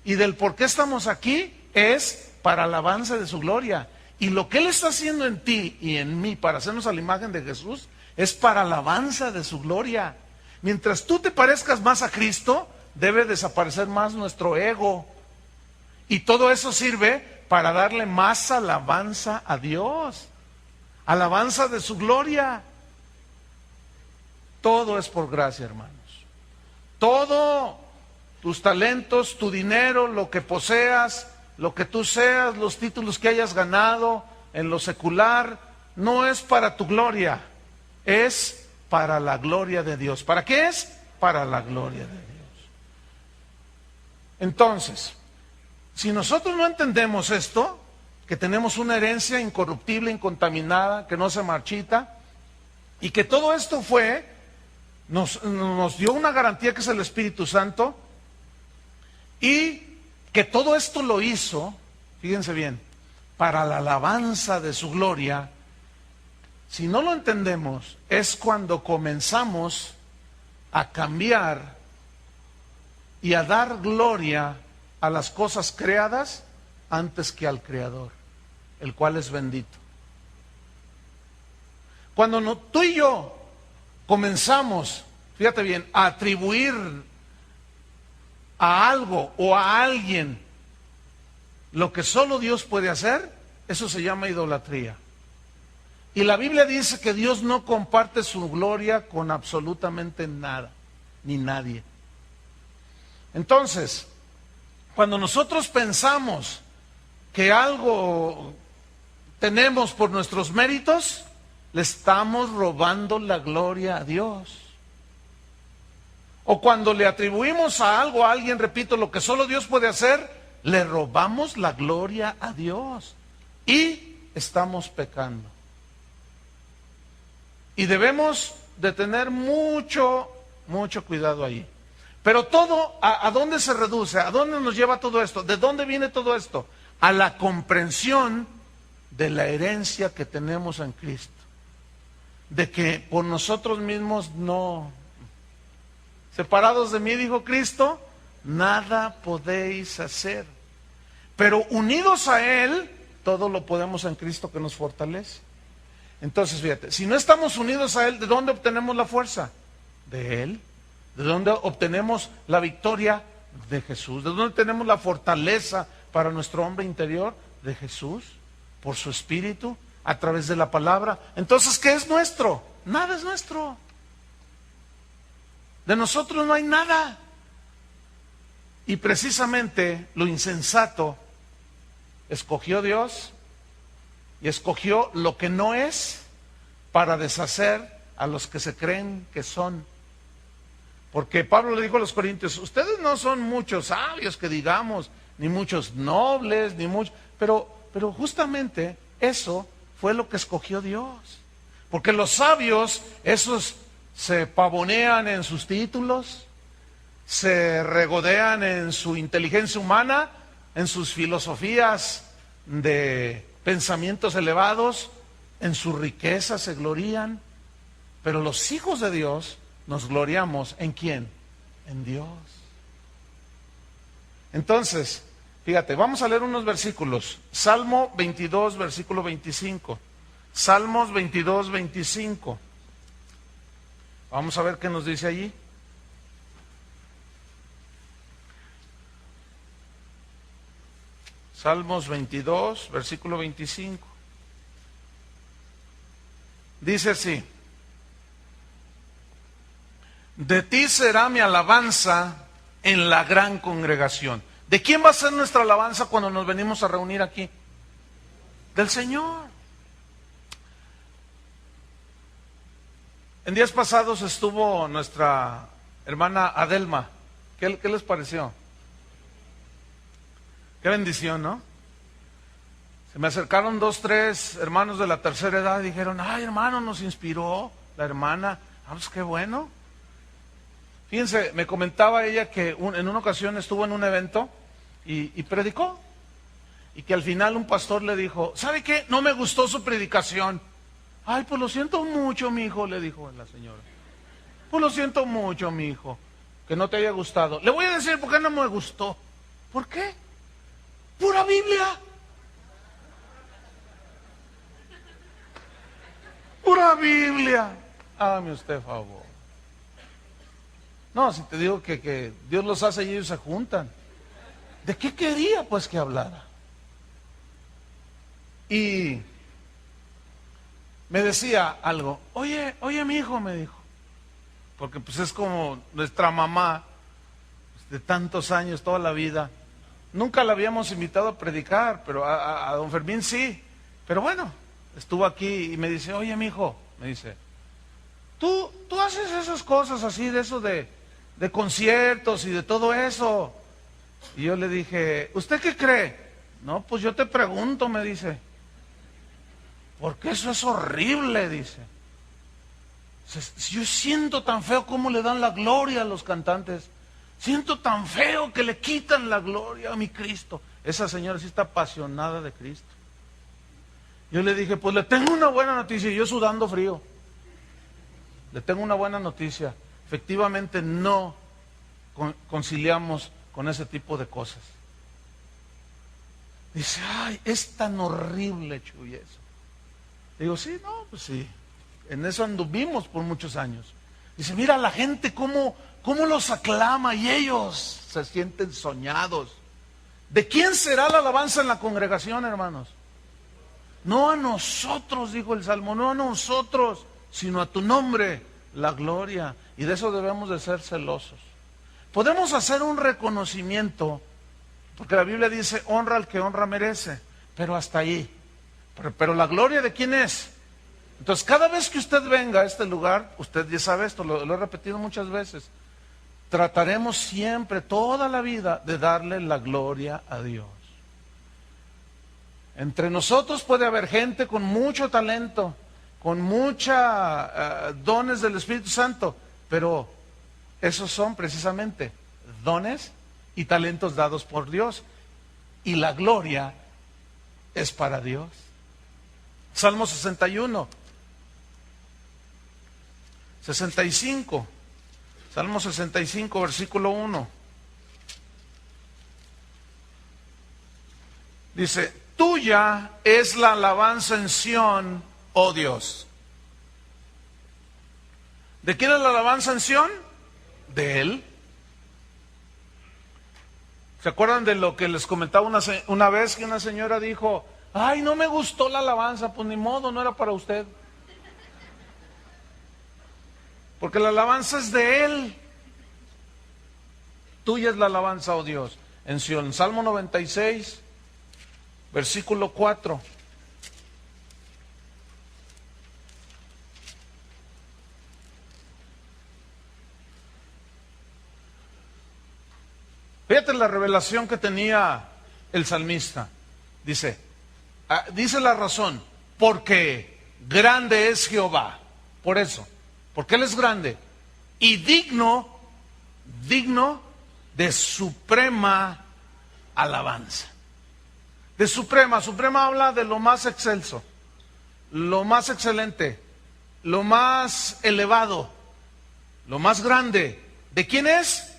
y del por qué estamos aquí es para alabanza de su gloria. Y lo que Él está haciendo en ti y en mí para hacernos a la imagen de Jesús es para alabanza de su gloria. Mientras tú te parezcas más a Cristo, debe desaparecer más nuestro ego. Y todo eso sirve para darle más alabanza a Dios. Alabanza de su gloria. Todo es por gracia, hermanos. Todo, tus talentos, tu dinero, lo que poseas, lo que tú seas, los títulos que hayas ganado en lo secular, no es para tu gloria, es para la gloria de Dios. ¿Para qué es? Para la gloria de Dios. Entonces, si nosotros no entendemos esto, que tenemos una herencia incorruptible, incontaminada, que no se marchita, y que todo esto nos dio una garantía que es el Espíritu Santo, y que todo esto lo hizo, fíjense bien, para la alabanza de su gloria. Si no lo entendemos, es cuando comenzamos a cambiar y a dar gloria a las cosas creadas antes que al Creador, el cual es bendito. Cuando tú y yo comenzamos, fíjate bien, a atribuir a algo o a alguien lo que solo Dios puede hacer, eso se llama idolatría. Y la Biblia dice que Dios no comparte su gloria con absolutamente nada, ni nadie. Entonces, cuando nosotros pensamos que algo tenemos por nuestros méritos, le estamos robando la gloria a Dios. O cuando le atribuimos a algo, a alguien, repito, lo que solo Dios puede hacer, le robamos la gloria a Dios. Y estamos pecando. Y debemos de tener mucho cuidado ahí. Pero todo, ¿a dónde se reduce? ¿A dónde nos lleva todo esto? ¿De dónde viene todo esto? A la comprensión de la herencia que tenemos en Cristo. De que por nosotros mismos no. Separados de mí, dijo Cristo, nada podéis hacer. Pero unidos a Él, todo lo podemos en Cristo que nos fortalece. Entonces, fíjate, si no estamos unidos a Él, ¿de dónde obtenemos la fuerza? De Él. ¿De dónde obtenemos la victoria? De Jesús. ¿De dónde tenemos la fortaleza para nuestro hombre interior? De Jesús. Por su Espíritu, a través de la palabra. Entonces, ¿qué es nuestro? Nada es nuestro. De nosotros no hay nada. Y precisamente lo insensato escogió Dios y escogió lo que no es para deshacer a los que se creen que son. Porque Pablo le dijo a los corintios, ustedes no son muchos sabios que digamos, ni muchos nobles, ni muchos, pero justamente eso fue lo que escogió Dios. Porque los sabios, esos se pavonean en sus títulos, se regodean en su inteligencia humana, en sus filosofías de pensamientos elevados, en su riqueza se glorían, pero los hijos de Dios nos gloriamos ¿en quién? En Dios. Entonces, fíjate, vamos a leer unos versículos. Salmo 22, versículo 25. Salmos 22, 25. Vamos a ver qué nos dice allí. Salmos 22, versículo 25. Dice así: de ti será mi alabanza en la gran congregación. ¿De quién va a ser nuestra alabanza cuando nos venimos a reunir aquí? Del Señor. En días pasados estuvo nuestra hermana Adelma. ¿Qué les pareció? Qué bendición, ¿no? Se me acercaron 2, 3 hermanos de la tercera edad y dijeron: ay, hermano, nos inspiró la hermana. Pues qué bueno. Fíjense, me comentaba ella que en una ocasión estuvo en un evento y predicó. Y que al final un pastor le dijo: ¿sabe qué? No me gustó su predicación. Ay, pues lo siento mucho, mi hijo, le dijo la señora. Pues lo siento mucho, mi hijo, que no te haya gustado. Le voy a decir por qué no me gustó. ¿Por qué? Pura Biblia. Pura Biblia. Hágame usted favor. No, si te digo que Dios los hace y ellos se juntan. ¿De qué quería pues que hablara? Y me decía algo. Oye, mi hijo, me dijo. Porque pues es como nuestra mamá, pues, de tantos años, toda la vida. Nunca la habíamos invitado a predicar, pero a don Fermín sí. Pero bueno, estuvo aquí y me dice: oye, mi hijo, me dice, ¿tú haces esas cosas así, de eso de conciertos y de todo eso? Y yo le dije: ¿usted qué cree? No, pues yo te pregunto, me dice. Porque eso es horrible, dice. Yo siento tan feo cómo le dan la gloria a los cantantes. Siento tan feo que le quitan la gloria a mi Cristo. Esa señora sí está apasionada de Cristo. Yo le dije: pues le tengo una buena noticia. Y yo sudando frío. Le tengo una buena noticia. Efectivamente no conciliamos con ese tipo de cosas. Dice: ay, es tan horrible, Chuy, eso. Digo: sí, no, pues sí. En eso anduvimos por muchos años. Dice: mira la gente cómo los aclama y ellos se sienten soñados. ¿De quién será la alabanza en la congregación, hermanos? No a nosotros, dijo el Salmo, no a nosotros, sino a tu nombre, la gloria. Y de eso debemos de ser celosos. Podemos hacer un reconocimiento, porque la Biblia dice: honra al que honra merece, pero hasta ahí. Pero la gloria, ¿de quién es? Entonces, cada vez que usted venga a este lugar, usted ya sabe esto, lo he repetido muchas veces, trataremos siempre, toda la vida, de darle la gloria a Dios. Entre nosotros puede haber gente con mucho talento, con muchos dones del Espíritu Santo, pero esos son precisamente dones y talentos dados por Dios, y la gloria es para Dios. Salmo 61, 65, Salmo 65, versículo 1. Dice: tuya es la alabanza en Sión, oh Dios. ¿De quién es la alabanza en Sión? De Él. ¿Se acuerdan de lo que les comentaba una vez, que una señora dijo: ay, no me gustó la alabanza? Pues ni modo, no era para usted. Porque la alabanza es de Él. Tuya es la alabanza, oh Dios, en Sión. Salmo 96, versículo 4. Fíjate la revelación que tenía el salmista. Dice la razón: porque grande es Jehová. Por eso, porque Él es grande y digno de suprema alabanza. De suprema habla de lo más excelso, lo más excelente, lo más elevado, lo más grande. ¿De quién es?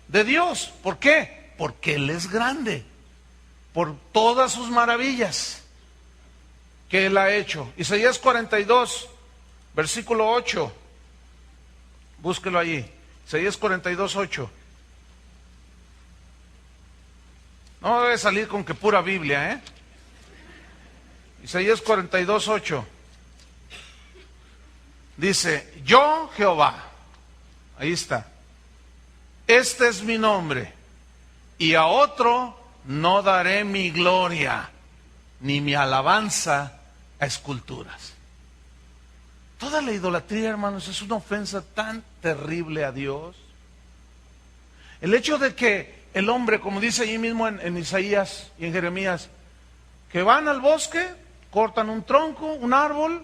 De Dios. ¿Por qué? Porque Él es grande, por todas sus maravillas que Él ha hecho. Isaías 42, versículo 8. Búsquelo allí. Isaías 42, 8. No debe salir con que pura Biblia, ¿eh? Isaías 42, 8. Dice, yo Jehová, ahí está, este es mi nombre, y a otro no daré mi gloria, ni mi alabanza a esculturas. Toda la idolatría, hermanos, es una ofensa tan terrible a Dios. El hecho de que el hombre, como dice allí mismo en Isaías y en Jeremías, que van al bosque, cortan un tronco, un árbol,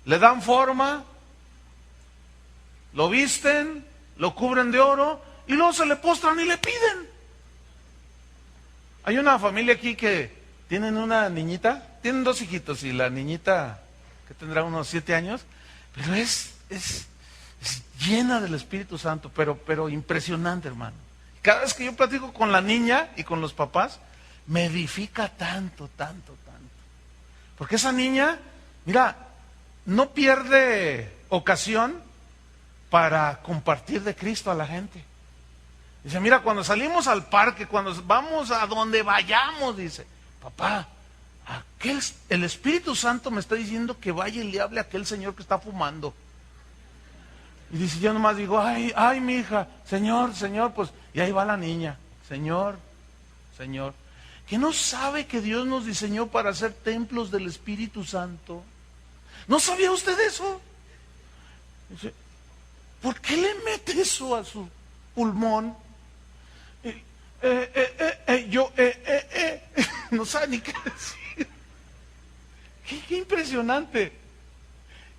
le dan forma, lo visten, lo cubren de oro y luego se le postran y le piden. Hay una familia aquí que tienen una niñita, tienen dos hijitos y la niñita que tendrá unos 7 años, pero es llena del Espíritu Santo, pero impresionante, hermano. Cada vez que yo platico con la niña y con los papás, me edifica tanto. Porque esa niña, mira, no pierde ocasión para compartir de Cristo a la gente. Dice, mira, cuando salimos al parque, cuando vamos a donde vayamos, dice, papá, el Espíritu Santo me está diciendo que vaya y le hable a aquel señor que está fumando. Y dice, yo nomás digo, ay, mi hija, Señor, pues, y ahí va la niña, Señor, que no sabe que Dios nos diseñó para ser templos del Espíritu Santo. ¿No sabía usted eso? Dice, ¿por qué le mete eso a su pulmón? No sabe ni qué decir. Qué impresionante.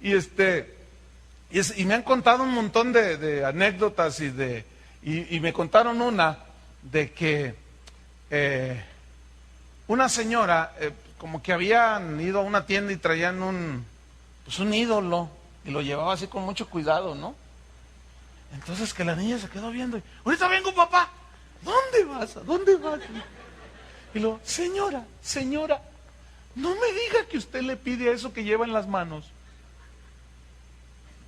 Y me han contado un montón de anécdotas y me contaron una de que una señora como que habían ido a una tienda y traían un ídolo y lo llevaba así con mucho cuidado, ¿no? Entonces que la niña se quedó viendo y, ahorita vengo, papá. ¿Dónde vas? ¿A dónde vas? Y luego, señora, no me diga que usted le pide a eso que lleva en las manos.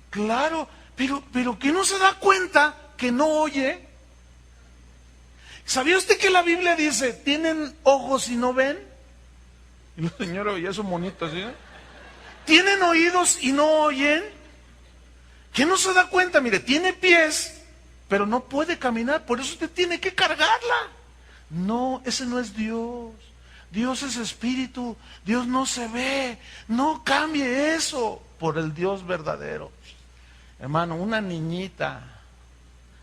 Claro, pero que no se da cuenta que no oye. ¿Sabía usted que la Biblia dice, tienen ojos y no ven? Y la señora oía eso monito así, ¿no? ¿Tienen oídos y no oyen? ¿Que no se da cuenta? Mire, tiene pies, pero no puede caminar, por eso usted tiene que cargarla. No, ese no es Dios. Dios es espíritu, Dios no se ve. No cambie eso por el Dios verdadero. Hermano, una niñita,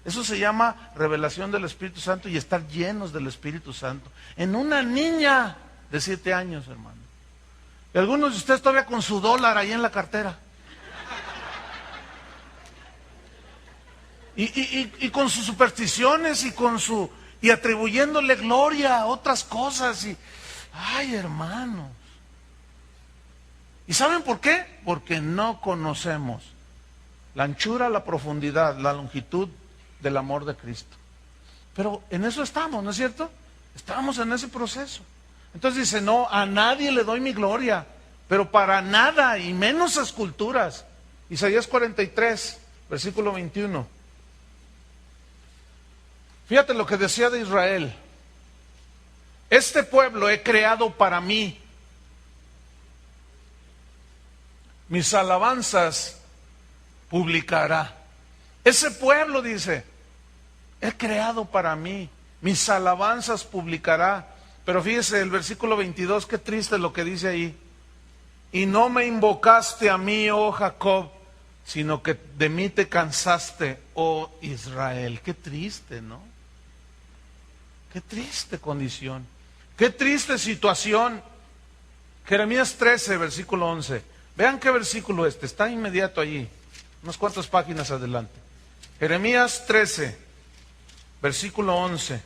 eso se llama revelación del Espíritu Santo y estar llenos del Espíritu Santo. En una niña de 7 años, hermano. Y algunos de ustedes todavía con su dólar ahí en la cartera. Y con sus supersticiones y atribuyéndole gloria a otras cosas. Ay, hermanos. ¿Y saben por qué? Porque no conocemos la anchura, la profundidad, la longitud del amor de Cristo. Pero en eso estamos, ¿no es cierto? Estamos en ese proceso. Entonces dice, no, a nadie le doy mi gloria, pero para nada, y menos a esculturas. Isaías 43, versículo 21. Fíjate lo que decía de Israel. Este pueblo he creado para mí. Mis alabanzas publicará. Ese pueblo dice, he creado para mí. Mis alabanzas publicará. Pero fíjese el versículo 22, qué triste lo que dice ahí. Y no me invocaste a mí, oh Jacob, sino que de mí te cansaste, oh Israel. Qué triste, ¿no? Qué triste condición, qué triste situación. Jeremías 13, versículo 11. Vean qué versículo está inmediato allí, unas cuantas páginas adelante. Jeremías 13, versículo 11.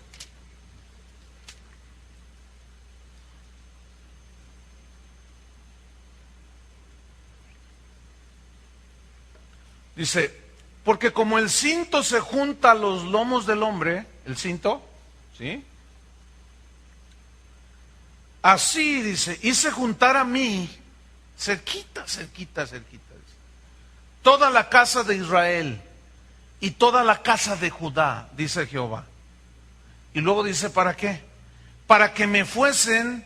Dice, porque como el cinto se junta a los lomos del hombre, el cinto, ¿sí? Así, dice, hice juntar a mí, cerquita, toda la casa de Israel y toda la casa de Judá, dice Jehová. Y luego dice, ¿para qué? Para que me fuesen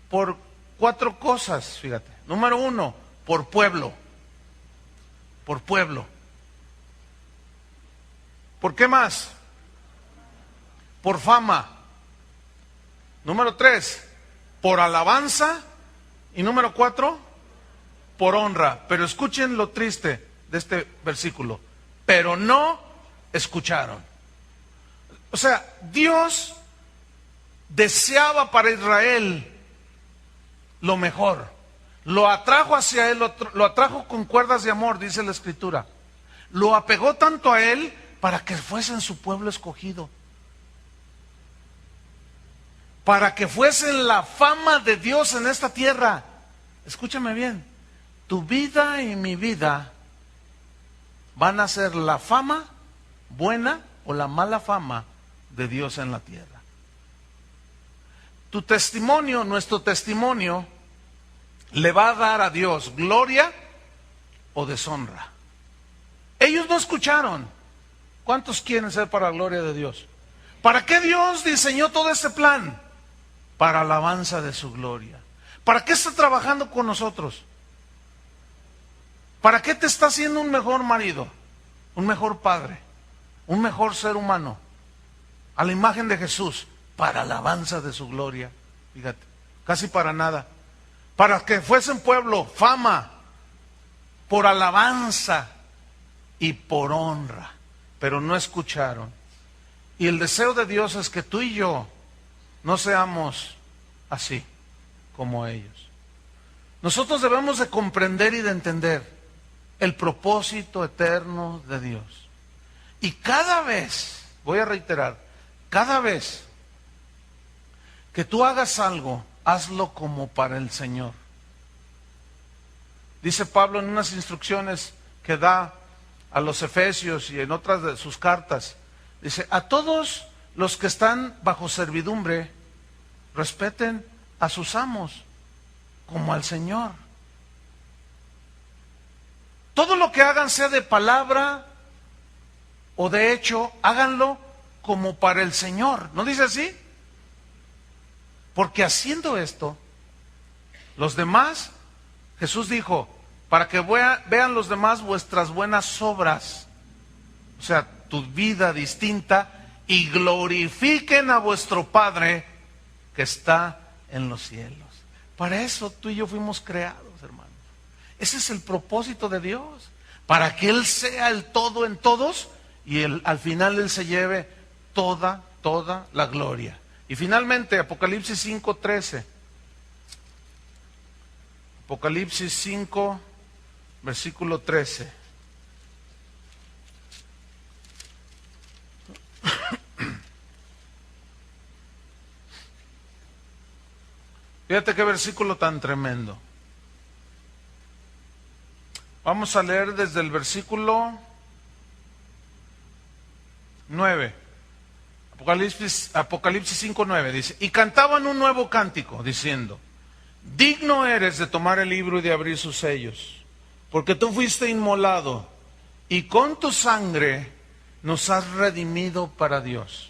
por 4 cosas, fíjate. Número 1, por pueblo. Por pueblo. ¿Por qué más? Por fama. Número 3, por alabanza. Y número 4, por honra. Pero escuchen lo triste de este versículo. Pero no escucharon. O sea, Dios deseaba para Israel lo mejor. Lo atrajo hacia él, lo atrajo con cuerdas de amor, dice la Escritura. Lo apegó tanto a él para que fuesen su pueblo escogido. Para que fuesen la fama de Dios en esta tierra. Escúchame bien, tu vida y mi vida van a ser la fama buena o la mala fama de Dios en la tierra. Tu testimonio, nuestro testimonio, le va a dar a Dios gloria o deshonra. Ellos no escucharon. ¿Cuántos quieren ser para la gloria de Dios? ¿Para qué Dios diseñó todo este plan? Para alabanza de su gloria. ¿Para qué está trabajando con nosotros? ¿Para qué te está haciendo un mejor marido, un mejor padre, un mejor ser humano? A la imagen de Jesús, para alabanza de su gloria. Fíjate, casi para nada. Para que fuesen pueblo, fama, por alabanza y por honra. Pero no escucharon. Y el deseo de Dios es que tú y yo no seamos así como ellos. Nosotros debemos de comprender y de entender el propósito eterno de Dios. Y cada vez, voy a reiterar, cada vez que tú hagas algo, hazlo como para el Señor. Dice Pablo en unas instrucciones que da a los Efesios y en otras de sus cartas, dice, a todos los que están bajo servidumbre, respeten a sus amos como al Señor. Todo lo que hagan, sea de palabra o de hecho, háganlo como para el Señor. ¿No dice así? Porque haciendo esto, los demás, Jesús dijo, para que vean los demás vuestras buenas obras, o sea, tu vida distinta, y glorifiquen a vuestro Padre que está en los cielos. Para eso tú y yo fuimos creados, hermanos. Ese es el propósito de Dios, para que Él sea el todo en todos y al final Él se lleve toda la gloria. Y finalmente, Apocalipsis 5:13. Apocalipsis 5, versículo 13. Fíjate qué versículo tan tremendo. Vamos a leer desde el versículo 9. Apocalipsis 5:9 dice, y cantaban un nuevo cántico, diciendo, digno eres de tomar el libro y de abrir sus sellos, porque tú fuiste inmolado, y con tu sangre nos has redimido para Dios,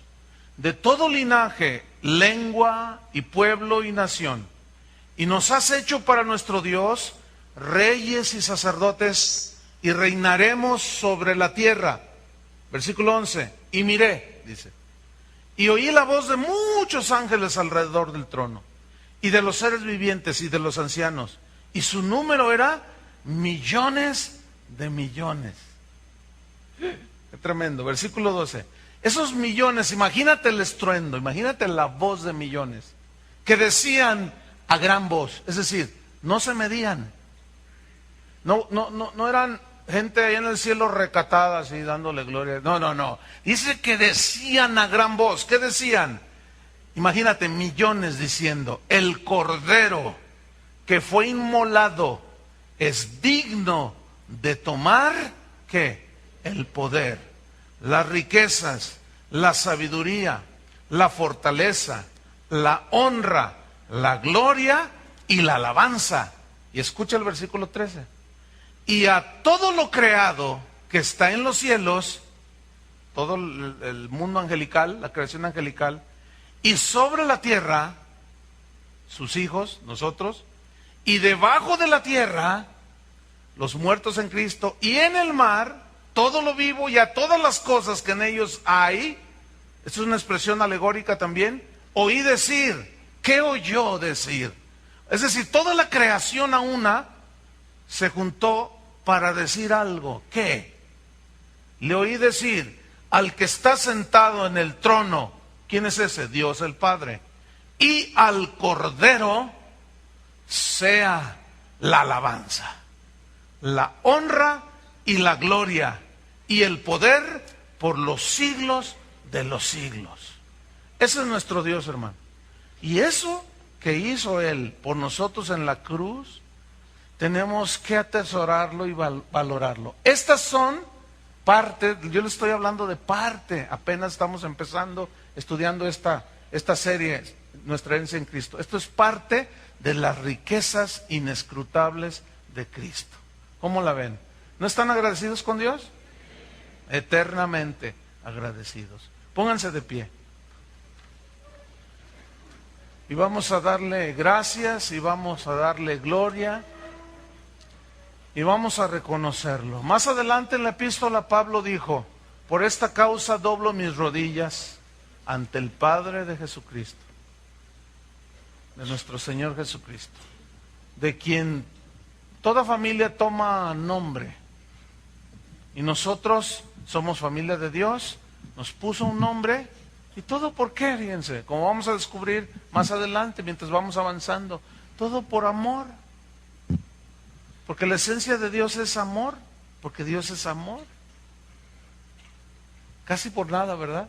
de todo linaje, lengua y pueblo y nación, y nos has hecho para nuestro Dios reyes y sacerdotes, y reinaremos sobre la tierra. Versículo 11, y miré, dice, y oí la voz de muchos ángeles alrededor del trono, y de los seres vivientes y de los ancianos, y su número era millones de millones. Qué tremendo. Versículo 12. Esos millones, imagínate el estruendo, imagínate la voz de millones, que decían a gran voz, es decir, no se medían. No eran gente ahí en el cielo recatada así dándole gloria. No. Dice que decían a gran voz. ¿Qué decían? Imagínate, millones diciendo, el Cordero que fue inmolado es digno de tomar, ¿qué? el poder, las riquezas, la sabiduría, la fortaleza, la honra, la gloria y la alabanza. Y escucha el versículo 13. Y a todo lo creado que está en los cielos, todo el mundo angelical, la creación angelical, y sobre la tierra, sus hijos, nosotros, y debajo de la tierra, los muertos en Cristo, y en el mar, todo lo vivo y a todas las cosas que en ellos hay. Esto es una expresión alegórica también. Oí decir, ¿qué oyó decir? Es decir, toda la creación a una se juntó para decir algo. ¿Qué? Le oí decir, al que está sentado en el trono, ¿quién es ese? Dios el Padre. Y al Cordero sea la alabanza, la honra y la gloria y el poder por los siglos de los siglos. Ese es nuestro Dios, hermano. Y eso que hizo Él por nosotros en la cruz, tenemos que atesorarlo y valorarlo. Estas son parte, yo le estoy hablando de parte, apenas estamos empezando estudiando esta serie, nuestra herencia en Cristo. Esto es parte de las riquezas inescrutables de Cristo. ¿Cómo la ven? ¿No están agradecidos con Dios? Eternamente agradecidos. Pónganse de pie. Y vamos a darle gracias y vamos a darle gloria y vamos a reconocerlo. Más adelante en la epístola Pablo dijo, por esta causa doblo mis rodillas ante el Padre de Jesucristo, de nuestro Señor Jesucristo, de quien toda familia toma nombre. Y nosotros somos familia de Dios, nos puso un nombre. ¿Y todo por qué? Fíjense, como vamos a descubrir más adelante mientras vamos avanzando, todo por amor. Porque la esencia de Dios es amor, porque Dios es amor. Casi por nada, ¿verdad?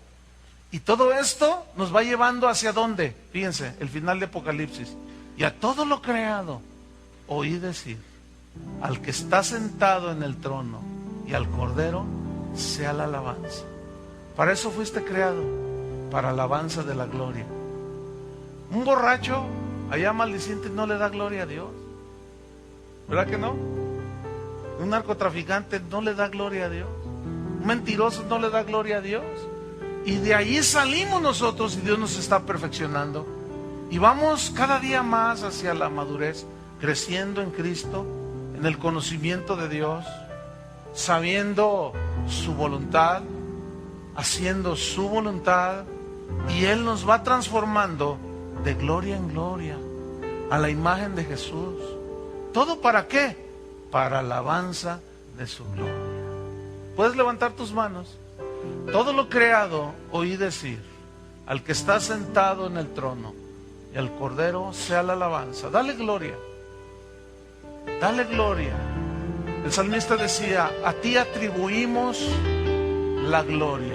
Y todo esto nos va llevando hacia dónde. Fíjense, el final de Apocalipsis. Y a todo lo creado, oí decir, al que está sentado en el trono y al Cordero, sea la alabanza. Para eso fuiste creado, para alabanza de la gloria. Un borracho, allá maldiciente, no le da gloria a Dios. ¿Verdad que no? Un narcotraficante no le da gloria a Dios. Un mentiroso no le da gloria a Dios. Y de ahí salimos nosotros y Dios nos está perfeccionando. Y vamos cada día más hacia la madurez, creciendo en Cristo, en el conocimiento de Dios, sabiendo su voluntad, haciendo su voluntad, y Él nos va transformando de gloria en gloria a la imagen de Jesús. ¿Todo para qué? Para alabanza de su gloria. ¿Puedes levantar tus manos? Todo lo creado oí decir, al que está sentado en el trono y al Cordero sea la alabanza. Dale gloria. Dale gloria. El salmista decía, a ti atribuimos la gloria.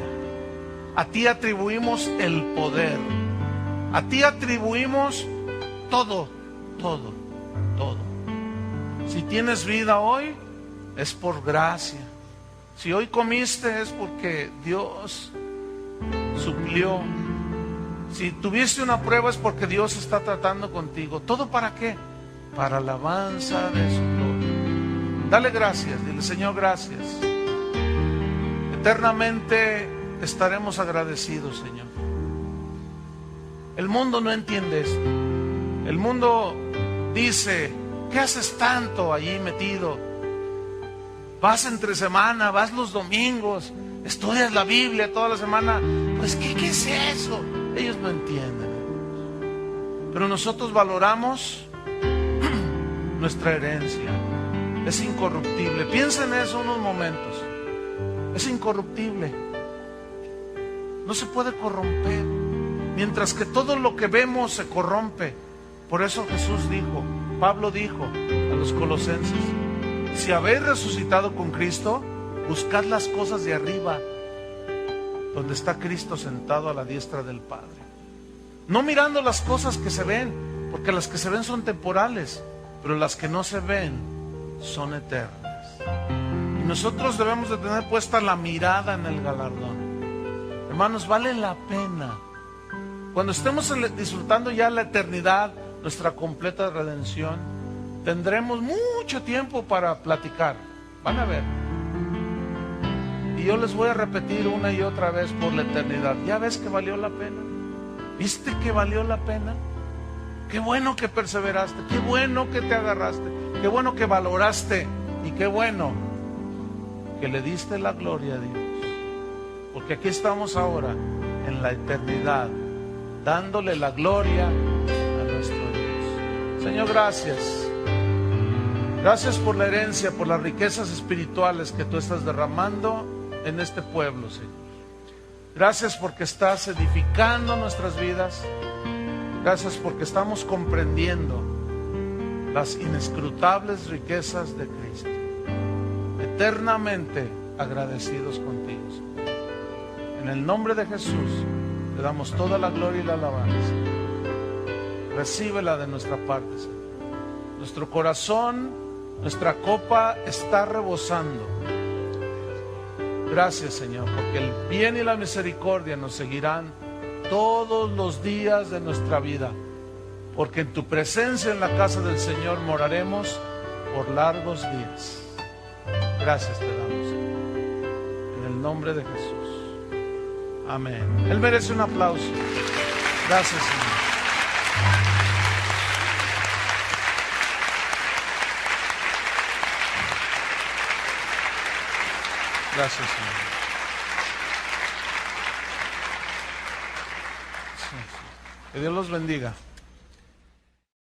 A ti atribuimos el poder. A ti atribuimos todo, todo, todo. Si tienes vida hoy, es por gracia. Si hoy comiste, es porque Dios suplió. Si tuviste una prueba, es porque Dios está tratando contigo. ¿Todo para qué? Para alabanza de su gloria. Dale gracias, dile, Señor, gracias. Eternamente estaremos agradecidos, Señor. El mundo no entiende esto. El mundo dice, ¿qué haces tanto allí metido? Vas entre semana, vas los domingos, estudias la Biblia toda la semana. Pues, ¿qué es eso? Ellos no entienden. Pero nosotros valoramos nuestra herencia. Es incorruptible. Piensa en eso unos momentos. Es incorruptible. No se puede corromper. Mientras que todo lo que vemos se corrompe. Por eso Jesús dijo, Pablo dijo a los colosenses, si habéis resucitado con Cristo, buscad las cosas de arriba, donde está Cristo sentado a la diestra del Padre. No mirando las cosas que se ven, porque las que se ven son temporales, pero las que no se ven son eternas. Y nosotros debemos de tener puesta la mirada en el galardón. Hermanos, vale la pena. Cuando estemos disfrutando ya la eternidad, nuestra completa redención, tendremos mucho tiempo para platicar. Van a ver. Y yo les voy a repetir una y otra vez por la eternidad. ¿Ya ves que valió la pena? ¿Viste que valió la pena? Qué bueno que perseveraste, qué bueno que te agarraste, qué bueno que valoraste y qué bueno que le diste la gloria a Dios. Porque aquí estamos ahora en la eternidad, dándole la gloria a nuestro Dios. Señor, gracias. Gracias por la herencia, por las riquezas espirituales que tú estás derramando en este pueblo, Señor. Gracias porque estás edificando nuestras vidas. Gracias porque estamos comprendiendo las inescrutables riquezas de Cristo. Eternamente agradecidos contigo, Señor. En el nombre de Jesús te damos toda la gloria y la alabanza. Recíbela de nuestra parte, Señor. Nuestro corazón, nuestra copa está rebosando. Gracias, Señor, porque el bien y la misericordia nos seguirán todos los días de nuestra vida, porque en tu presencia en la casa del Señor moraremos por largos días. Gracias te damos, Señor, en el nombre de Jesús. Amén. Él merece un aplauso. Gracias, Señor. Gracias, Señor. Que Dios los bendiga.